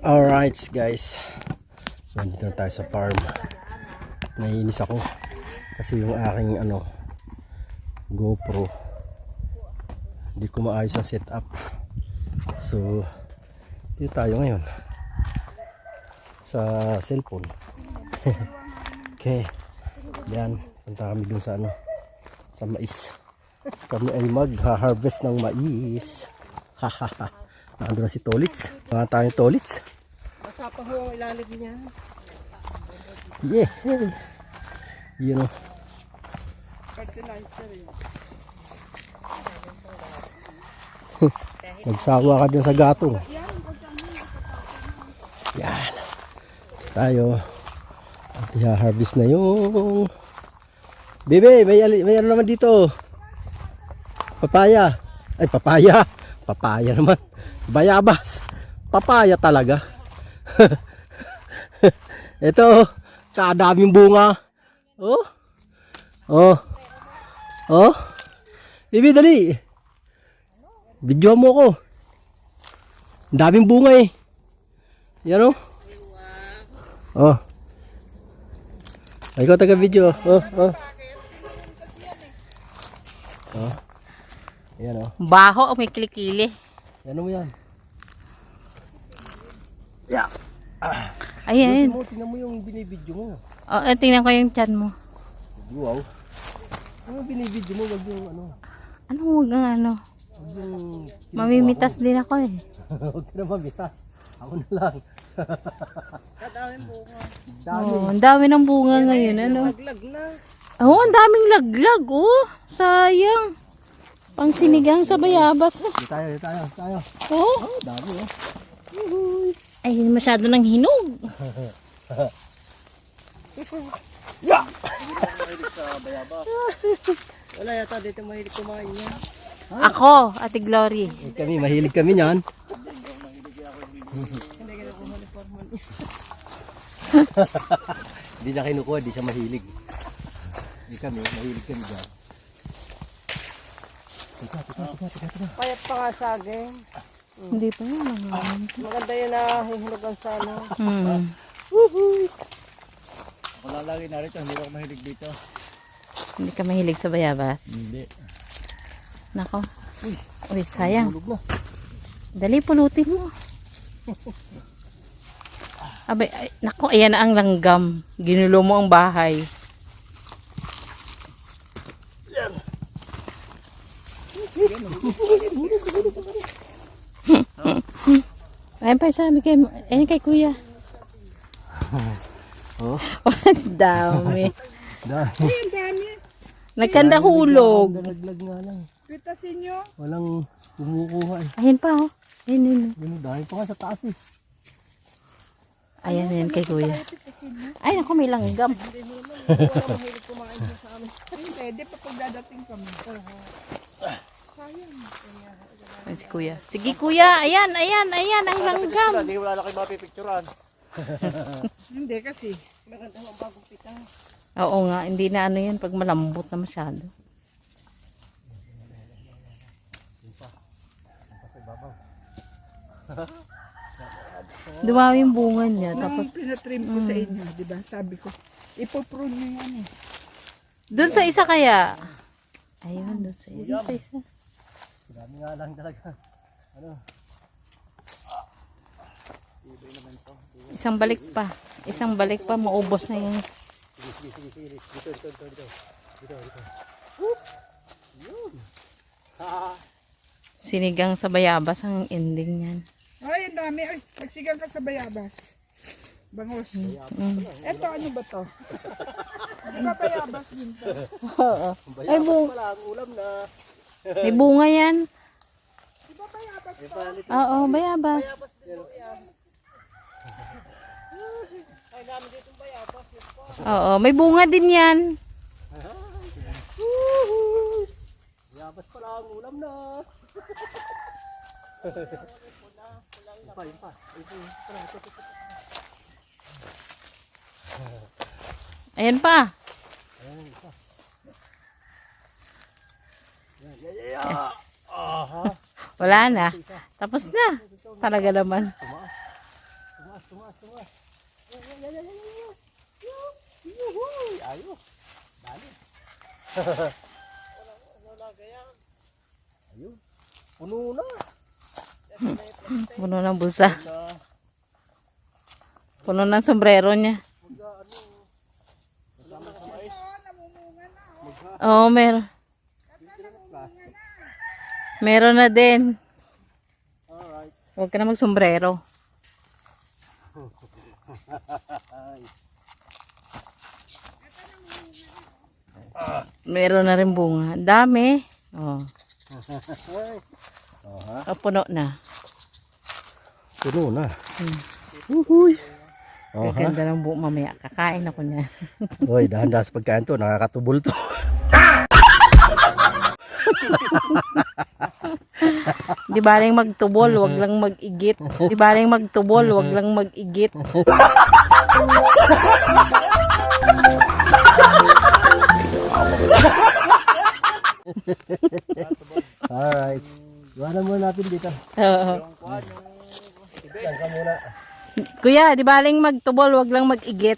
Alright guys, nandito na tayo sa farm. Naiinis ako kasi yung aking GoPro hindi ko maayos ang setup. So dito tayo ngayon sa cellphone. Okay, yan, punta kami dun sa sa mais. Kami ay mag-harvest ng mais. Hahaha. Nandun na si Tolits. Mga tayong Tolits. Masapa ho ang ilalim niya. Yeah. Yun o. Fertilizer yun. Nagsawa ka dyan sa gatong. Yan. Tayo. At i-harvest na yung Bebe, may ano naman dito. Papaya. Ay, papaya. Papaya naman. Bayabas. Papaya talaga. Ito, kadaming bunga. Oh. Oh. Oh. Bibi, dali. Videohan mo ko. Ang daming bunga eh. Yan oh. Oh. Ay ko taga video. Oh, oh. Oh. Yan oh. Baho o may kilikili. Yan mo yan. Yeah. Ayan. Tingnan mo yung binibidyo mo. Oh, tingnan ko yung tiyan mo. Wow. Ano binibidyo mo? Wag yung Ano huwag ang ano? Wag yung Mamimitas din ako eh. Huwag ka na mamitas. Ako na lang. Kadaming bunga. Oh, ang dami ng bunga ngayon. Ano? Laglag na. Oh, ang daming laglag. Oh, sayang. Pang sinigang sa bayabas. Dito tayo. Oh, Oh, dami oh. ay masyado ng hinog. Yeah! Wala yata dito mahilig kumain niya. Ako, Ate Glory. Kami, mahilig kami niyan. Hindi ka nakuha ni Forman. Hindi na kinukuha, di siya mahilig. Hindi kami, mahilig kami dyan. Tika. Payat pa nga saging. Hindi pa yun. Maganda yun na hihinugan sa ano. Ako lang lagi narito, hindi ako mahilig dito. Hindi ka mahilig sa bayabas. Hindi. Nako. Uy, sayang. Tulog na. Dali, pulutin mo. Abay, ay, nako, ayan na ang langgam. Ginulo mo ang bahay. Ayun pa sabi kay, ayun kay kuya. Oh. Dami. Dami. Ang dami. Nagkanda hulog. Nalaglag nga lang. Pitasin nyo. Walang kumukuha eh. Ayun pa oh. Ayun. Yun, dahil pa nga sa taas eh. Ayan kay kuya. Ay, naku, may langgam. Hindi mo naman. Wala mahilig kumain dyan sa amin. Hindi, di pa pagdadating kami. Sayang. Ay, si kuya. Sige kuya, ayan, ang langgam. Hindi wala na kayo mapipicturan. Hindi kasi. Maganda ang bagong pitang. Oo nga, hindi na ano yun pag malambot na masyado. Dumami yung bunga niya. Tapos Tapos, pinatrim ko sa inyo, di ba? Sabi ko, ipoprune nyo yan eh. dun sa isa kaya. Ayun, dun sa isa. Dami nga lang talaga. Isang balik pa, maubos na yun. Sige. Dito. Yun. Sinigang sa bayabas ang ending niyan. Ay, ang dami. Ay, nagsigang ka sa bayabas. Bangos. Eto, ano ba to? Di ba bayabas din to? Oo. Ay, Wala ang ulam na. may bunga yan. Di ba bayabas to? Oo, bayabas. Ay, dami dito yung bayabas. Oo, may bunga din yan. Yabas pala ang ulam na. Yun pa. Ayan pa. Aha. Wala na. Tapos na. Talaga naman. tumas. Yups! Yuhuy! Ayos! Dali! Wala kaya. Ayun. Puno na. Puno ng busa. Puno ng sombrero niya. Oo, meron. Meron na din. Alright. Huwag ka na magsombrero. Meron na rin bunga. Dami. Oh. Puno na. Puno na. Uhuy. Gaganda ng buo mamaya. Kakain ako niya. Uy, dahan-dahan sa pagkain to. Nakakatubol to. Di baling magtubol, wag lang mag-igit. Di baling magtubol, wag lang mag-igit. Alright. Iwanan muna natin dito. Oo. Yan ka muna. Kuya, di baling magtubol, wag lang mag-igit.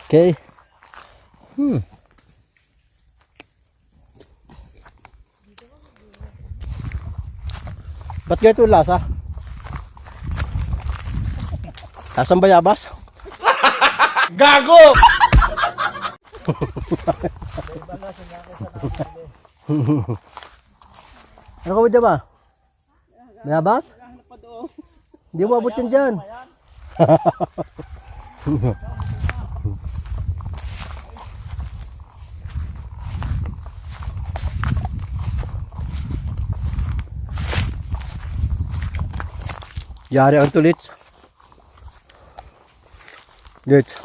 Okay. Ba't ganito yung lasa? Lasang bayabas? Gago! Ano ka ba dyan ba? Bayabas? Hindi mo abot yan dyan. Yari ang tulits. Lits.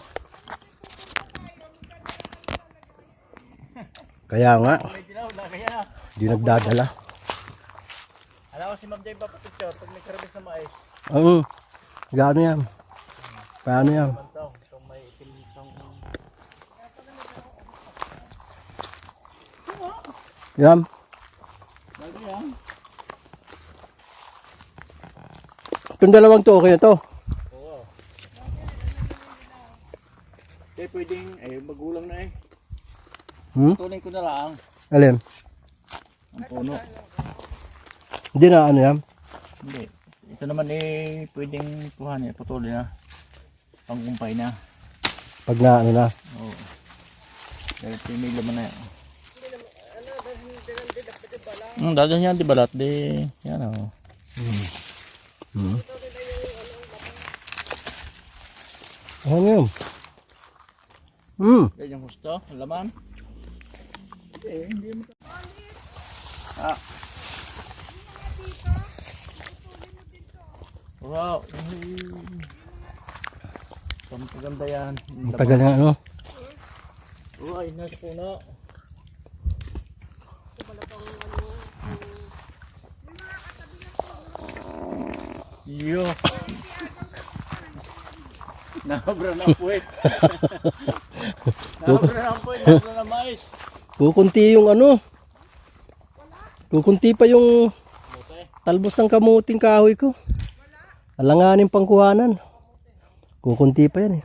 Kaya nga. Di nagdadala. Alam ko si Ma'am Jay papapicture pag may karabis na mais. Gaano yan? Paano yan? Itong may itim itong... Yan. Bago yan. Itong dalawang to, okay na to. Oo. Kaya pwedeng, magulang na eh. Tunay ko na lang Alin? ang puno. Hindi na ano yan? Hindi. Ito naman pwedeng kuhanin, patuloy na. Pangkumpay na. Pag na ano na. Oo. Dahil may laman na yan. Dadan yan, di balat. Di, yan o. Ano yun? Yan yung gusto, ang laman. Hindi mo. Wow. Paganda yan. Tagal na ano? Uy, nasa puno. Yo. Nabra na puwet. Nabra na puwet, nabra na mais. Kukunti yung ano? Kukunti pa yung talbos ng kamuting kahoy ko. Alanganin pangkuhanan. Kukunti pa yan eh.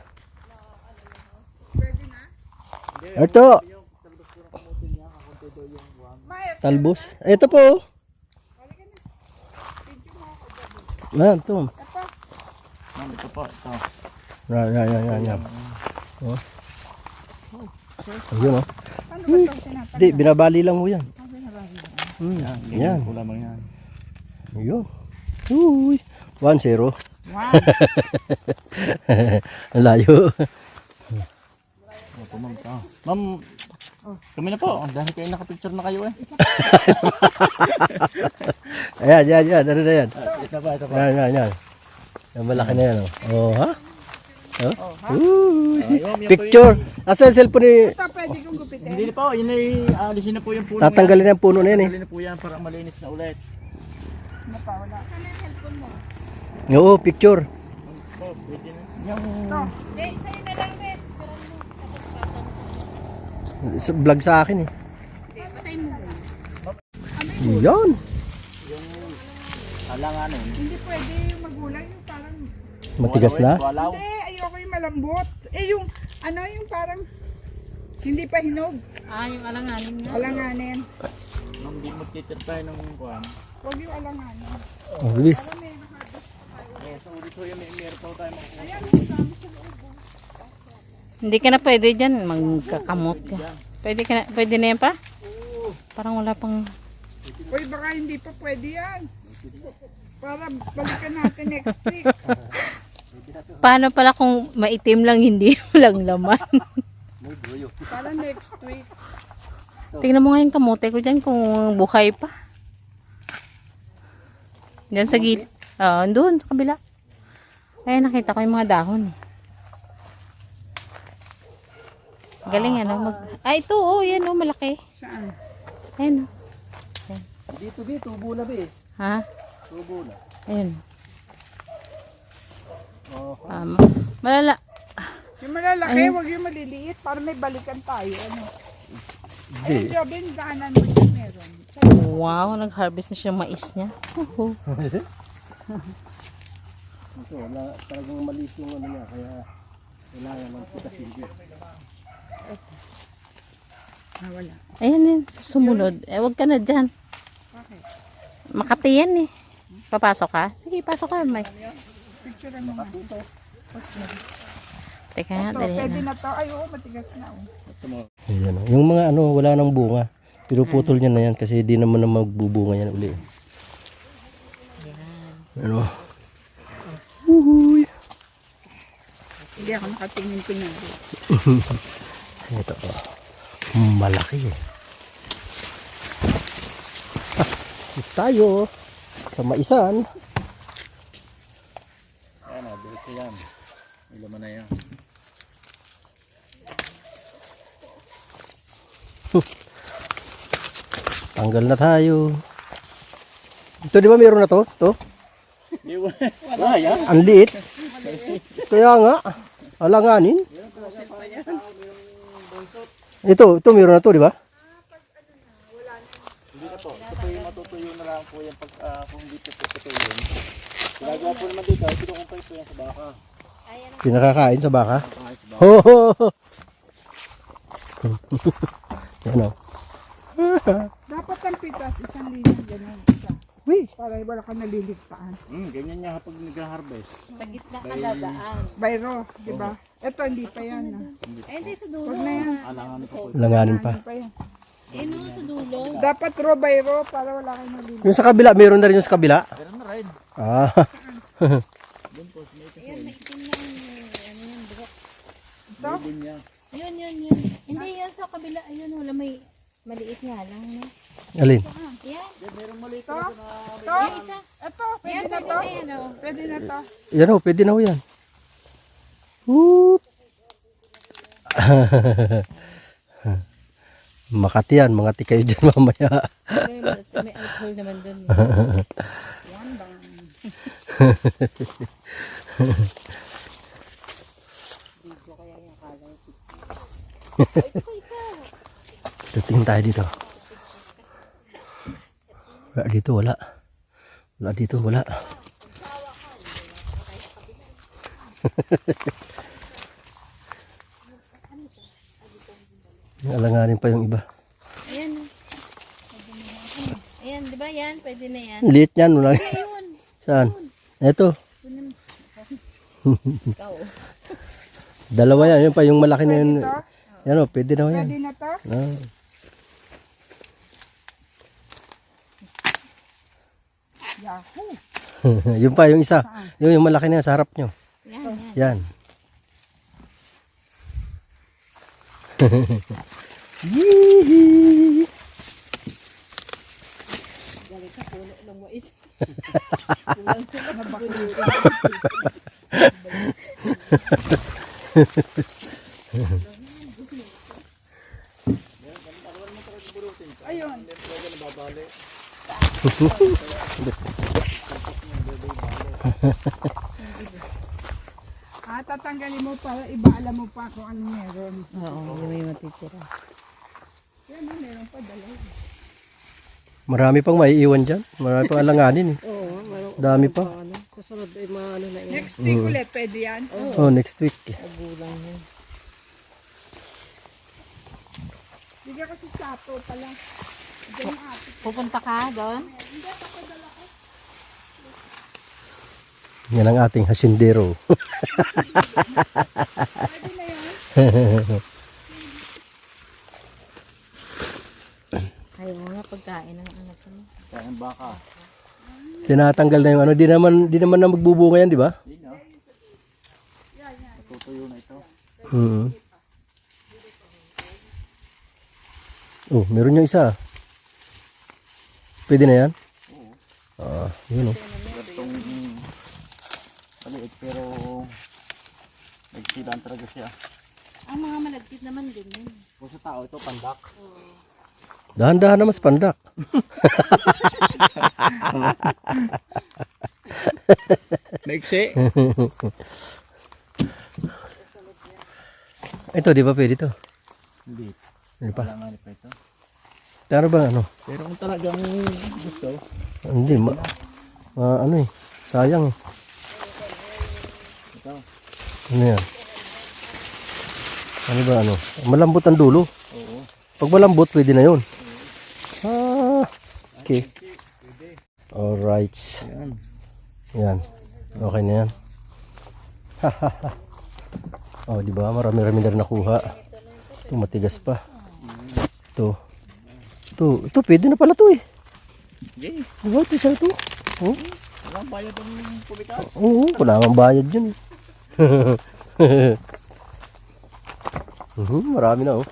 Ito. Talbos. Ito po. Yan, ito. Ito po, ito. Yan. Oh. Ayun oh. Paano ba ito tinatanggal? Di, binabali lang mo yan. Yan. Wala mang yan. Ayun. Uy. 1-0. Wow. Ang layo. Ito, ma'am. Ito. Ma'am, kami na po. Dahil kayo nakapicture na kayo eh. Ayan. Ano na yan? Ito pa, ito pa. Yan. Yan malaki na yan. Oh, ha? Oh? Uy. Picture. Asa yung cellphone ni... Basta pwede kong gupitin. Hindi na po, yun ay alisin na po yung puno. Tatanggalin na yung puno na yan eh. Tatanggalin na po yan para malinis na ulit. Ano pa, wala. Oo, picture. Oh, pwede na. Yung... Vlog sa akin eh. Yan. Alanganin. Hindi pwede yung magulay yung parang... Matigas na. Walaw. Hindi, ayoko yung malambot. Yung ano yung parang hindi pa hinog. Yung alanganin nga. Alanganin. Ma'am, di mo titir tayo ng kuwan. Huwag yung alanganin. Oh, sige. Para may harvest tayo. So, dito yung may meron tayo makukuha. Ayan, yung dami sa loob. Hindi ka na pwede dyan. Magkakamot ka. Pwede na yan pa? Parang wala pang... Uy, baka hindi pa pwede yan. Para balikan natin next week. Paano pala kung maitim lang, hindi walang laman? Para next week. Tingnan mo nga yung kamote ko dyan kung buhay pa. Diyan sa git. Doon sa kabila. Ay, nakita ko yung mga dahon. Galing ano. Ito yan malaki. Saan? Ayan Dito, tubo na be. Ha? Tubo na. Ayun. Malala. Yung malalaki, huwag yung maliliit. Para may balikan tayo. Ano? Ayun, Jobin, daanan mo yung meron. Wow, nag-harvest na siya ng mais niya. Ito, wala talagang maliit yung ano niya, kaya kailangan ng putasin din. Wala. Ayan yan, sumunod. Huwag ka na dyan. Okay. Makati yan eh. Papasok ka? Sige, pasok ka. May. Picture mo nga. Teka nga, Ito, dali pwede na. na to. Ay, oo, matigas na. Oh. Ayan, yung mga ano, wala nang bunga. Pinuputol niya na yan kasi di naman na magbubunga yan uli. Ano? Uhuy. Hindi ako nakatingin pinari. Ito, malaki eh. Dito tayo sa maisan. Ayan o, dito yan. May laman na yan. Tanggal na tayo. Ito di ba meron na to? Ito? Wala yan. Ang liit. Kaya nga, alanganin. Ito meron na to, di ba? Hindi na po. Ito po yung matutuyo na lang po yan pag kung dito po tutuyo. Ginagawa po naman dito, kinukumpay po yan sa baka. Pinakakain sa baka. Kahit sa baka. Ho, ho, ho. Yan o. Dapat ang pitas, isang linya ganyan. Isa. Uy, Para wala ka naliligtaan. Ganyan niya kapag nag-harvest. Sa gitna ka dadaan. Bayro, di ba? Ito, hindi pa yan. Hindi sa dulo. Huwag na yan. Alanganin pa po. langanin pa. Hindi pa yan. Sa dulo. Dapat ro by ro para wala kang naliligtaan. Yung sa kabila, meron na rin yung sa kabila. Pero na rin. Ah, Ito? Din niya. Yun. Hindi yan sa kabila. Ayun, wala may maliit nga lang. No? alin? Yan. Ito? Ito? Yung isa. Ito? Pwede Yan, na pwede to? na yan. Oh. Pwede na to? Yan o, pwede na ho yan. Whoop. Makati yan, mga kayo dyan mamaya. May alcohol naman dun. Yan ba? Tingin tayo dito. Wala dito, wala. Wala dito, wala. Alanganin pa yung iba. Ayan. Ayan, di ba yan? Pwede na yan. Liit yan, wala. Ayun. Saan? Ito. Ikaw. Dalawa yan, yun pa yung malaki na yun. Ito? Yan o, pwede na ho yan. Pwede na to? Ah. Yahoo! Yun pa, yung isa. Yung malaki na yan, sa harap nyo. Yan. Yan. Yee! Ayun. Tatanggalin mo para iba alam mo pa kung ano meron. Oo, yung may matitira. Yan, meron pa dalawa. Marami pang maiiwan dyan. Marami pang alanganin eh. Oo, Dami pa. susunod ay mga ano na yun. Next week ulit, pwede yan. Oh, next week. Magulang yun. Bigyan ko si Sato pala. Diyan yung ate. Pupunta ka doon? Yan ang ating hasindero. Pwede na yan. Ayaw mo nga pagkain ng anak ko. Kaya ang baka. Tinatanggal na yung ano. Di naman na magbubunga yan, di ba? Hindi na. Natutuyo na ito. Oh, meron yung isa. Pwede na yan? Oo. Yun oh. Itong maliit pero nagsilaan talaga siya. Ang mga malagkit naman din yun. Kung sa tao ito, pandak. Dahan-dahan na mas pandak. Naiksi. Ito, di ba pwede to? Hindi. Hindi pa. Wala nga pa ito. Pero ba ano? Pero kung talagang gusto, Hindi, ano eh. Sayang eh. ito. Ano yan? Ano ba ano? Malambot ang dulo. Oo. Pag malambot, pwede na yun. Okay. Alright. Yan. Yan. Okay na yan. Oh, di ba? Marami-rami na rin nakuha. Ito matigas pa. Ito pwede na pala to eh. Yay. Di ba? Ito isa ito. Oh? Walang bayad ang pumikas. Oo, wala kang bayad yun. Marami na oh.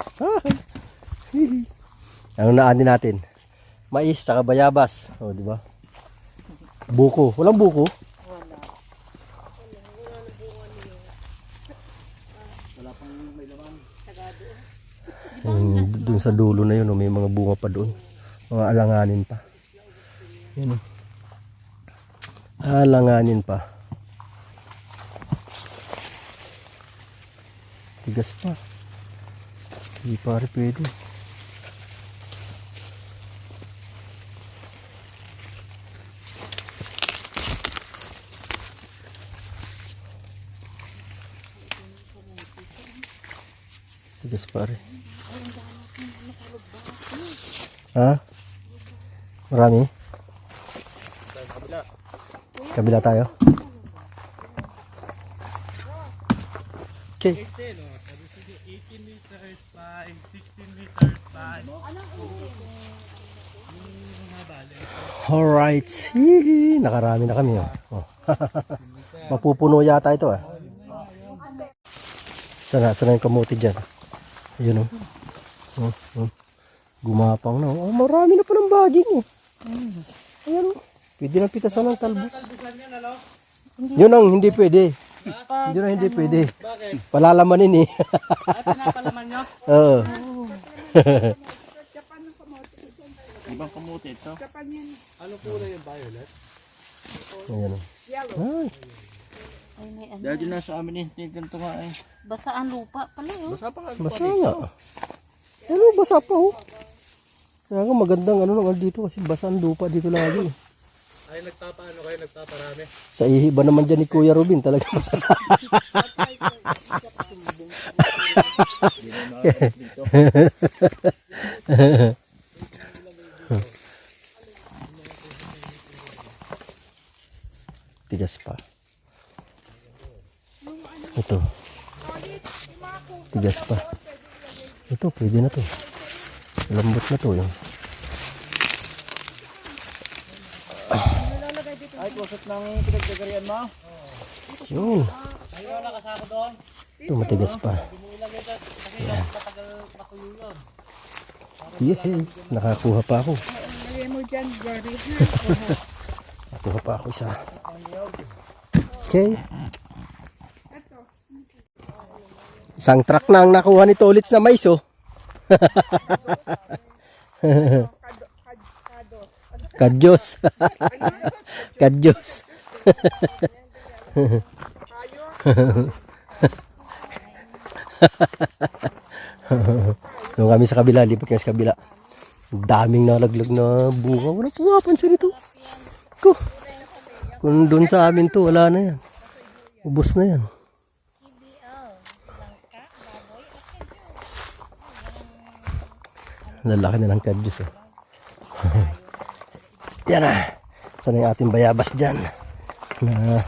Ano naanin natin? Mais, saka bayabas. Oh, di ba? Buko. Walang buko. Doon sa dulo na yun, oh, may mga bunga pa doon. Mga alanganin pa. Yan, oh. Alanganin pa. Tigas pa. Hindi pare pwede. Tigas pare. Ha? Marami? Kabila tayo. Okay. 18 liters by 16 liters by. Alright. Hihi. Nakarami na kami. Oh. Mapupuno yata ito ah. Sana yung kamuti dyan. Ayun oh. Gumapang na. Oh, marami na pa ng baging eh. Ayan oh. Pwede na pitasan ng talbos. Yun ang hindi pwede. Yun ang hindi pwede. Palalamanin eh. Pinapalaman nyo? Oo. Ibang kamuti ito. Kapan yan. Ayan oh. Ay. Ay, may ano. Dahil yun na sa amin eh. Ganito nga eh. Basa ang lupa pala yun. Basta pa nga. Basa nga. Ano, basa pa oh. Kaya nga magandang ano naman dito kasi basa ang lupa dito lagi. Ay nagpapaano kayo? Nagpaparami? Sa ihi ba naman dyan ni Kuya Robin talaga basa. Dito. Tigas pa. Ito. Tigas pa. Ito, pwede na to. Lambot na to. Yun. Ay, kusot ng pinagdagarian mo? Yun. Ito, matigas pa. Yehey. Nakakuha pa ako. Lagay mo dyan, Jory. Nakakuha pa ako isa. Okay. Isang truck na ang nakuha nito ulit sa mais oh. Kadyos. Kadyos. Doon kami sa kabila, lipat kami sa kabila. Daming nalaglag na bunga. Wala pumapansin ito. Ko. Kung doon sa amin to, wala na yan. Ubos na yan. Lalaki na ng kadyos eh. Yan na. Sana yung ating bayabas dyan. Na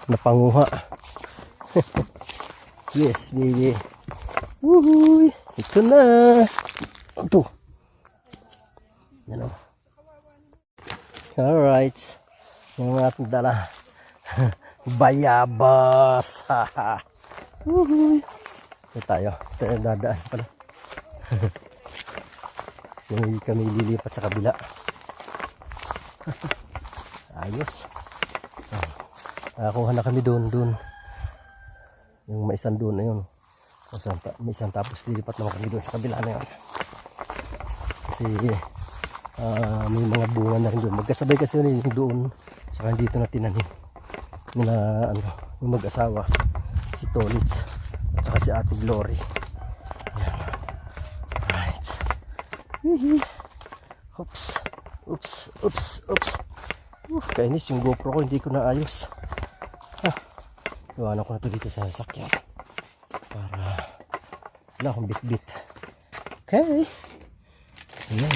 napanguha. Yes, baby. Woohoo! Ito na. Ito. Yan o. Alright. Yung ating dala. Bayabas. Woohoo! Ito tayo. Ito yung dadaan pala. Kasi hindi kami lilipat sa kabila. Ayos. Nakakuha na kami doon. Yung may isang doon na yun. May isang tapos lilipat naman kami doon sa kabila na yun. Kasi may mga bunga na rin doon. Magkasabay kasi yun yung doon. Saka dito na tinanim. Nila yung mag-asawa. Si Tolitz. At saka si Ate Glory. Ayan. Alright. Oops. Kainis yung GoPro ko. Hindi ko naayos. Iwanan ko na ito dito sa sasakyan. Para wala akong bit-bit. Okay. Ayan.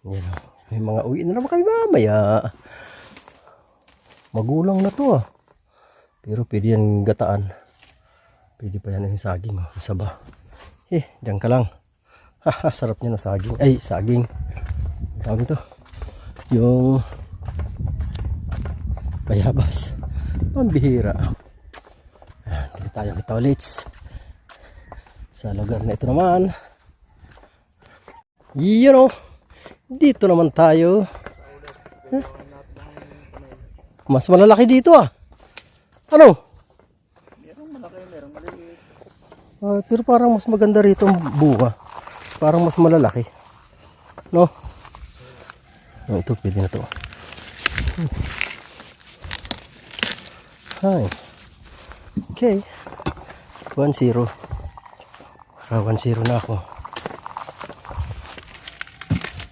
Ayan. May mga uwi na naman kami mamaya. Magulang na to ah. Pero pwede yan gataan. Pwede pa yan yung saging. Isa ba? Diyan ka lang. Sarap niya ng saging. Ay, saging. Kami to. Yung bayabas. Pambihira. Dito tayo kita ulit. Sa lugar na ito naman. Yun o. Dito naman tayo. Mas malalaki dito ah. Ano? Merong malaki, merong maliliit. Pero parang mas maganda rito ang bunga. Parang mas malalaki. No? Ito, pwede na to. Hi. Okay. 1-0. 1-0 na ako.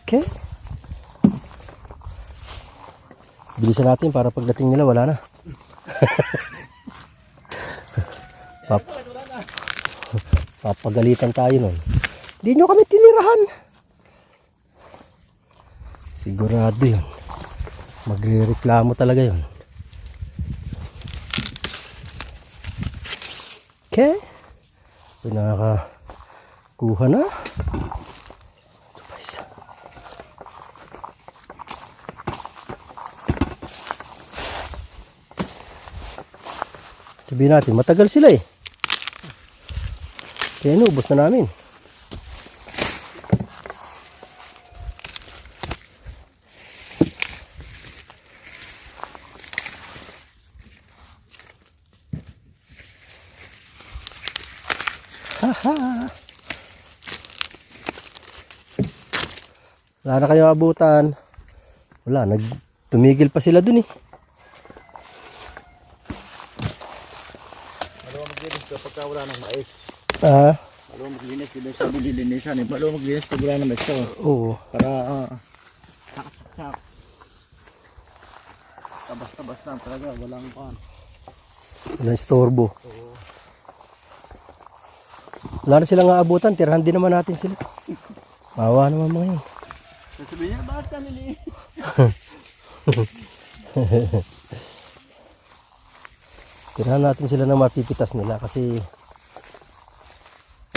Okay. Bilisan natin para pagdating nila wala na. Papagalitan tayo nun. Hindi nyo kami tinirahan. Sigurado yun. Magre-reklamo talaga yun. Okay. Pinakakuha na. Ito pa isa. Sabihin natin, matagal sila eh. Kaya inubos na namin. Haha. Wala na kayo abutan. Wala, tumigil pa sila dun eh. Maluwag maglinis kapag wala ng mais. Maluwag maglinis, yun sa bililinisan eh. Maluwag maglinis pag wala ng mais. Oo. Para tabas-tabas lang talaga, walang pan. Walang istorbo. Wala na silang aabutan, tirahan din naman natin sila. Mawa naman mga yun. Sabi niya, bakit ka nili? Tirahan natin sila na mapipitas nila kasi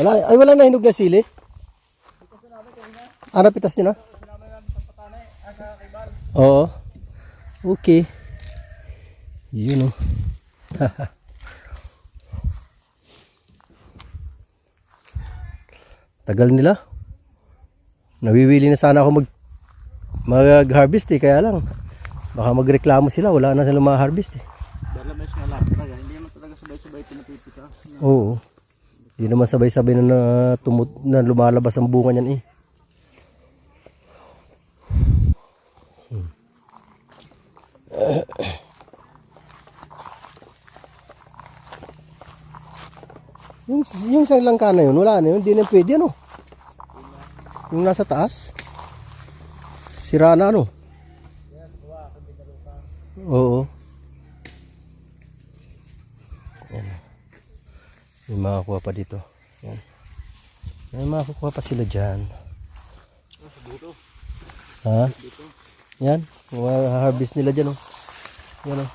wala na hinog na sili. Napitas nyo na? Oo. Okay. Yun o. Tagal nila. Nawiwili na sana ako mag-harvest eh, kaya lang baka magreklamo sila, wala na silang ma-harvest eh. Dala mais nga lang talaga, hindi naman talaga sabay-sabay pinapipita. Oo. Hindi naman sabay-sabay na lumalabas ang bunga niyan eh. Yung sa langka na yun, wala na yun. Hindi na pwede, ano? Yung nasa taas. Sira na, ano? Oo. Yan. May makakuha pa dito. Yan. May makakuha pa sila dyan. Ha? Yan. Harvest nila dyan, oh. Yan, oh.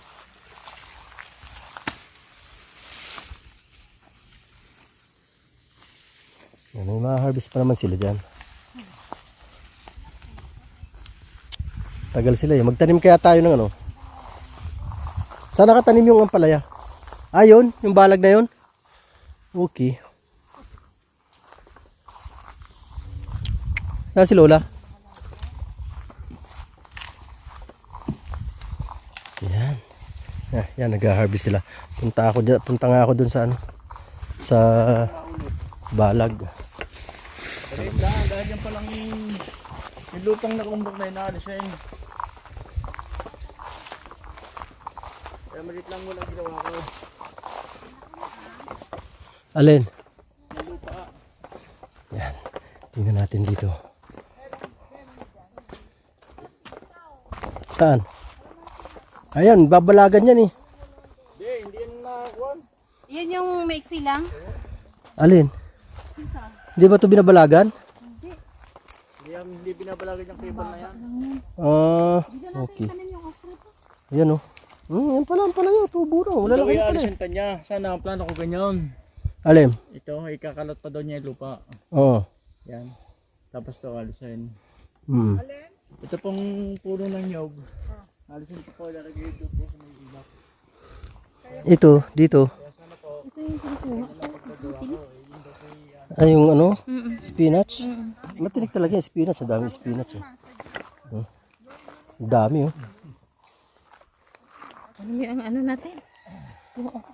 Yan, may ma-harvest pa naman sila dyan. Tagal sila eh. Magtanim kaya tayo ng ano? Saan nakatanim yung ampalaya? Ah, yun? Yung balag na yun? Okay. Ah, si Lola? Yan. Ah, yan, nag-harvest sila. Punta nga ako dun sa ano? Sa balag. Dahil yan palang yung lupang nakumbok na inaalis siya yun. Kaya malit lang muna ginawa ko. Alin? Yung lupa. Yan. Tingnan natin dito. Saan? Ayan, babalagan yan eh. Hindi yan nakakuha. Yan yung maiksi lang? Alin? Hindi ba ito binabalagan? Hindi binabalagan yung cable na yan. Ah, okay. Ayan o. Yan pala yun. Tubo na. Wala lang Ito kayo pala iaalisin pa niya. Sana ang plano ko ganyan. Alim? Ito, ikakalot pa daw niya yung lupa. Oo. Yan. Tapos ito alisin. Hmm. Ito pong puno ng nyog. Alisin ko po, ilalagay ito po sa may iba. Ito, dito. Ay, yung ano? Spinach? Matinik talaga yung spinach. Ang dami spinach eh. Ang dami oh. Ano yung ano natin?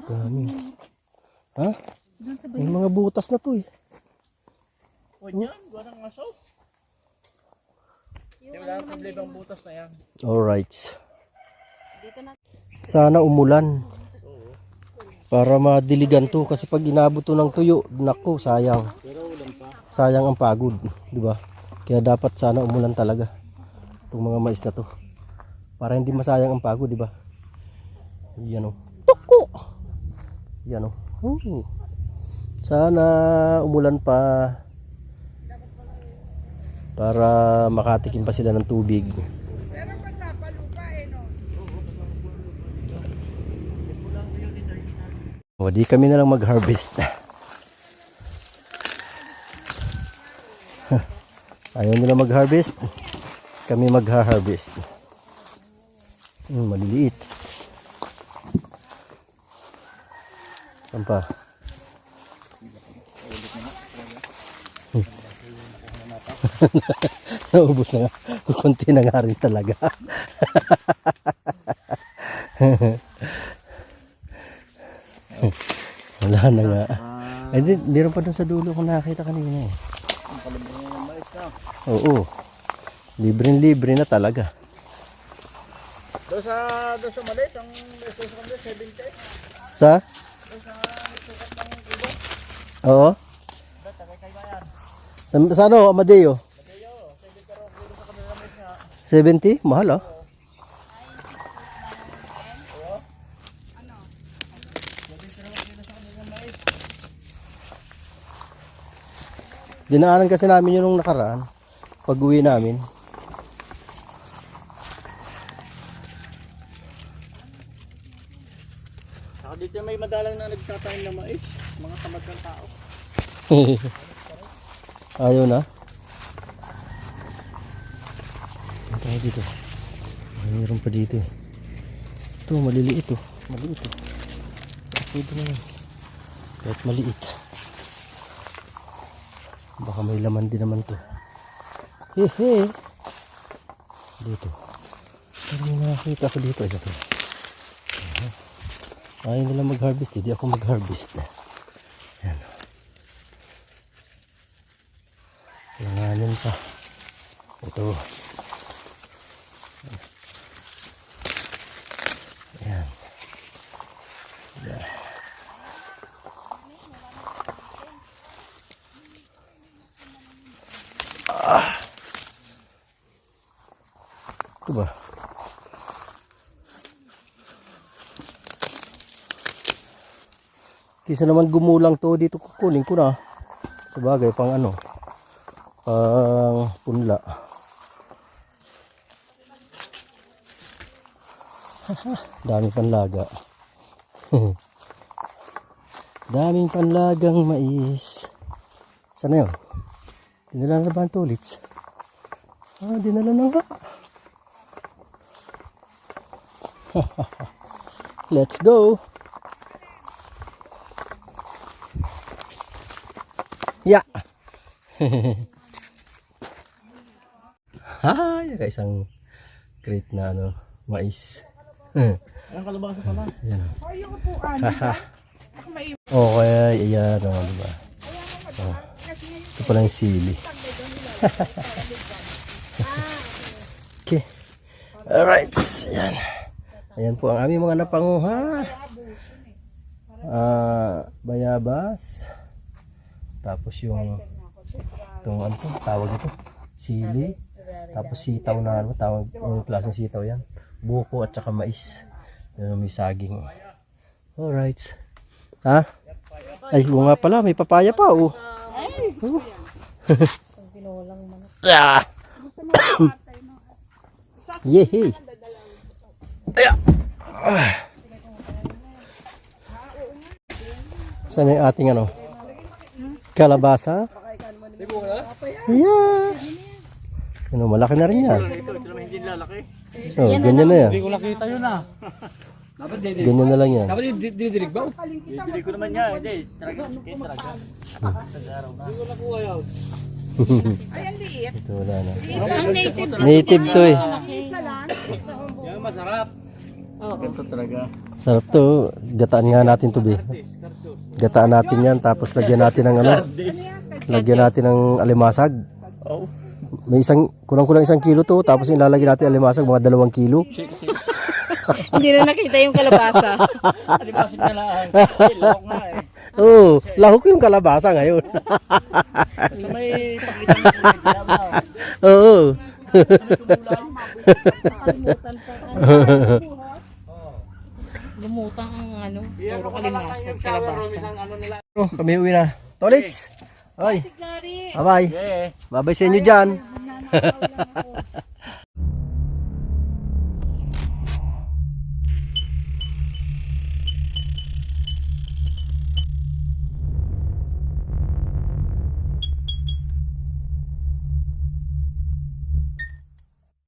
Dami. Ha? Doon sa May mga butas na to eh. Huwag yan, gawa ng aso. Wala nang problema ang butas na yan. Alright. Sana umulan. Para madiligan to kasi pag inabot to ng tuyo, nako, sayang. Sayang ang pagod, di ba? Kaya dapat sana umulan talaga. Itong mga mais na to. Para hindi masayang ang pagod, di ba? Yan oh. Tuko. Yan oh. Sana umulan pa para makatikim pa sila ng tubig. Pero masapa lupa eh, no? O, di kami na lang mag-harvest. Ayaw nila mag-harvest. Kami mag-harvest. Maliliit. Saan pa? Naubos na nga. Kunti na nga rin talaga. Wala na nga. Ay, meron pa dun sa dulo kung nakakita kanina eh. Ang kalabang niya yung mais na. Oo. Libre-libre na talaga. Doon sa malis, ang gusto sa kanila 70. Sa? Oo. Sa ano, Amadeo? 70? Mahal ah. Dinaanan kasi namin yun nung nakaraan. Pag uwi namin. Saka dito may madalang na nagtatanim ng mais. Mga tamad ng tao. Ayaw na. Ano tayo dito? Mayroon pa dito eh. Ito, maliliit oh. Maliit oh. Pwede na yan. Kahit maliit. Baka may laman din naman to. Hehe. Dito. Pero may nakakita ako dito. Ito. Ayaw nila mag-harvest. Hindi ako mag-harvest. Yan. Langanin pa. Ito. Yan. Yan. Ito ba? Kisa naman gumulang to dito, kukunin ko na. Sabagay, pang ano, pang punla. Daming panlaga. Daming panlagang mais. Sana yun? Dinala na ba ang tulits? Dinala na nga. Let's go. Yeah. Hay, isang crate na ano, mais. Anong kalabasa pala? Yan. Oh, yung upuan. Ako may Okay, ayan o, diba? Oh. Ito pala yung sili. Okay. Alright. Ayan. Ayan po ang aming mga napanguha. Bayabas. Tapos yung itong ano to, tawag ito, sili. Tapos sitaw na ano, tawag yung klaseng sitaw yan. Buko at saka mais. May saging. Alright. Ha? Ay, oo nga pala, may papaya pa, oh. Ah. Yehey. Aya. Saan yung ating ano? Kalabasa? Yeah. Ano, malaki na rin yan. Ito naman hindi lalaki. So, ganyan na yan. Hindi ko nakita yun ah. Ganyan na lang yan. Didilig ba? Hindi ko naman yan. Hindi, talaga. Talaga. Tagaraw na. Ay, ang liit. Ito wala na. Ang native. Native to eh. Isa lang. Yan, masarap. Ganito talaga. Sarap to. Gataan nga natin to, be. Gataan natin yan. Tapos lagyan natin ng ano. Lagyan natin ng alimasag. Oh. May kulang-kulang 1 kilo to. Tapos ilalagyan natin alimasag mga 2 kilo. Hindi na nakita yung kalabasa. Alimasin na lang. Lawak nga eh. Oo, lahok yung kalabasa ngayon. So may pakita mo kung nagkaya. Oo. Kalimutan pa. Lumutang ang ano, puro kalimasag, kalabasa. Oh, kami uwi na. Tolits! Ay, bye-bye. Yeah. Bye-bye sa inyo dyan.